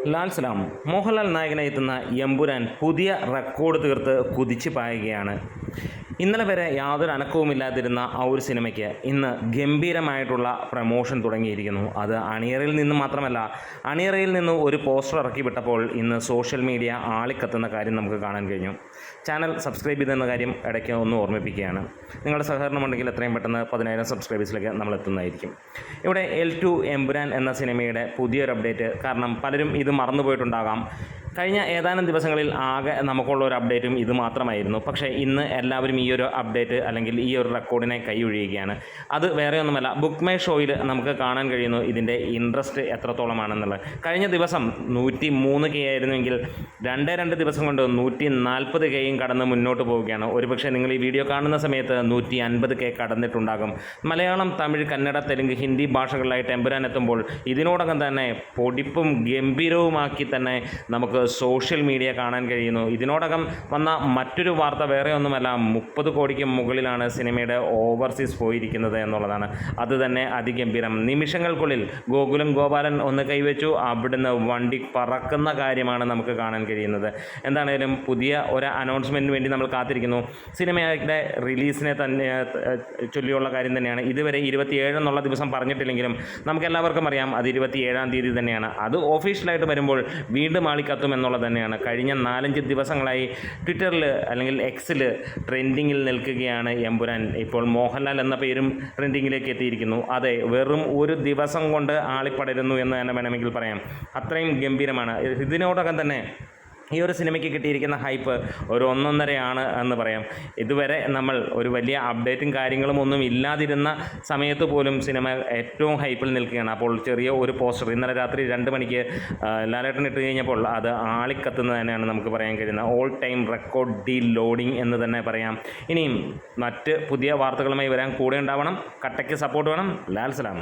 ലാൽ സലാം മോഹൻലാൽ നായകനായി എത്തുന്ന എമ്പുരാൻ പുതിയ റെക്കോർഡ് തീർത്ത് കുതിച്ചു പായുകയാണ്. ഇന്നലെ വരെ യാതൊരു അനക്കവുമില്ലാതിരുന്ന ആ ഒരു സിനിമയ്ക്ക് ഇന്ന് ഗംഭീരമായിട്ടുള്ള പ്രമോഷൻ തുടങ്ങിയിരിക്കുന്നു. അത് അണിയറയിൽ നിന്ന് മാത്രമല്ല, അണിയറയിൽ നിന്ന് ഒരു പോസ്റ്റർ ഇറക്കി വിട്ടപ്പോൾ ഇന്ന് സോഷ്യൽ മീഡിയ ആളിക്കത്തുന്ന കാര്യം നമുക്ക് കാണാൻ കഴിഞ്ഞു. ചാനൽ സബ്സ്ക്രൈബ് ചെയ്തെന്ന കാര്യം ഇടയ്ക്ക് ഒന്ന് ഓർമ്മിപ്പിക്കുകയാണ്. നിങ്ങളുടെ സഹകരണമുണ്ടെങ്കിൽ എത്രയും പെട്ടെന്ന് 10,000 സബ്സ്ക്രൈബേഴ്സിലേക്ക് നമ്മൾ എത്തുന്നതായിരിക്കും. ഇവിടെ L2 എമ്പുരാൻ എന്ന സിനിമയുടെ പുതിയൊരു അപ്ഡേറ്റ്. കാരണം പലരും ഇത് മറന്നുപോയിട്ടുണ്ടാകാം. കഴിഞ്ഞ ഏതാനും ദിവസങ്ങളിൽ ആകെ നമുക്കുള്ള ഒരു അപ്ഡേറ്റും ഇത് മാത്രമായിരുന്നു. പക്ഷേ ഇന്ന് എല്ലാവരും ഈ ഒരു അപ്ഡേറ്റ് അല്ലെങ്കിൽ ഈ ഒരു റെക്കോർഡിനെ കൈയൊഴിയുകയാണ്. അത് വേറെ ഒന്നുമല്ല, ബുക്ക് മൈ ഷോയിൽ നമുക്ക് കാണാൻ കഴിയുന്നു ഇതിൻ്റെ ഇൻട്രസ്റ്റ് എത്രത്തോളമാണെന്നുള്ളത്. കഴിഞ്ഞ ദിവസം 103K ആയിരുന്നുവെങ്കിൽ 2 ദിവസം കൊണ്ട് 140Kയും കടന്ന് മുന്നോട്ട് പോവുകയാണ്. ഒരുപക്ഷെ നിങ്ങൾ ഈ വീഡിയോ കാണുന്ന സമയത്ത് 150K കടന്നിട്ടുണ്ടാകും. മലയാളം, തമിഴ്, കന്നഡ, തെലുങ്ക്, ഹിന്ദി ഭാഷകളിലായിട്ട് എമ്പുരാൻ എത്തുമ്പോൾ ഇതിനോടകം തന്നെ പൊടിപ്പും ഗംഭീരവുമാക്കി തന്നെ നമുക്ക് സോഷ്യൽ മീഡിയ കാണാൻ കഴിയുന്നു. ഇതിനോടകം വന്ന മറ്റൊരു വാർത്ത വേറെ ഒന്നുമല്ല, 30 കോടിക്ക് മുകളിലാണ് സിനിമയുടെ ഓവർസീസ് പോയിരിക്കുന്നത് എന്നുള്ളതാണ്. അത് തന്നെ അതിഗംഭീരം. നിമിഷങ്ങൾക്കുള്ളിൽ ഗോകുലം ഗോപാലൻ ഒന്ന് കൈവച്ചു, അവിടുന്ന് വണ്ടി പറക്കുന്ന കാര്യമാണ് നമുക്ക് കാണാൻ കഴിയുന്നത്. എന്താണേലും പുതിയ ഒരു അനൗൺസ്മെൻറ്റിന് വേണ്ടി നമ്മൾ കാത്തിരിക്കുന്നു. സിനിമയുടെ റിലീസിനെ തന്നെ ചൊല്ലിയുള്ള കാര്യം തന്നെയാണ്. ഇതുവരെ 27 എന്നുള്ള ദിവസം പറഞ്ഞിട്ടില്ലെങ്കിലും നമുക്കെല്ലാവർക്കും അറിയാം അത് 27-ാം തീയതി തന്നെയാണ്. അത് ഒഫീഷ്യലായിട്ട് വരുമ്പോൾ വീണ്ടും ആളിക്കത്തും എന്നുള്ളത് തന്നെയാണ്. കഴിഞ്ഞ 4-5 ദിവസങ്ങളായി ട്വിറ്ററിൽ അല്ലെങ്കിൽ എക്സിൽ ട്രെൻഡിങ്ങിൽ നിൽക്കുകയാണ് എമ്പുരാൻ. ഇപ്പോൾ മോഹൻലാൽ എന്ന പേരും ട്രെൻഡിങ്ങിലേക്ക് എത്തിയിരിക്കുന്നു. അതെ, വെറും ഒരു ദിവസം കൊണ്ട് ആളിപ്പടരുന്നു എന്ന് തന്നെ വേണമെങ്കിൽ പറയാം. അത്രയും ഗംഭീരമാണ്. ഇതിനോടകം തന്നെ ഈ ഒരു സിനിമയ്ക്ക് കിട്ടിയിരിക്കുന്ന ഹൈപ്പ് ഒരു 1.5 എന്ന് പറയാം. ഇതുവരെ നമ്മൾ ഒരു വലിയ അപ്ഡേറ്റും കാര്യങ്ങളും ഒന്നും ഇല്ലാതിരുന്ന സമയത്ത് പോലും സിനിമ ഏറ്റവും ഹൈപ്പിൽ നിൽക്കുകയാണ്. അപ്പോൾ ചെറിയ ഒരു പോസ്റ്റർ ഇന്നലെ രാത്രി 2 മണിക്ക് ലാലേട്ടൻ ഇട്ട് കഴിഞ്ഞപ്പോൾ അത് ആളിക്കത്തുന്നത് തന്നെയാണ് നമുക്ക് പറയാൻ കഴിയുന്നത്. ഓൾ ടൈം റെക്കോർഡ് ഡീ ലോഡിങ് എന്ന് തന്നെ പറയാം. ഇനിയും മറ്റ് പുതിയ വാർത്തകളുമായി വരാൻ കൂടെ ഉണ്ടാവണം. കട്ടയ്ക്ക് സപ്പോർട്ട് വേണം. ലാൽ സലാം.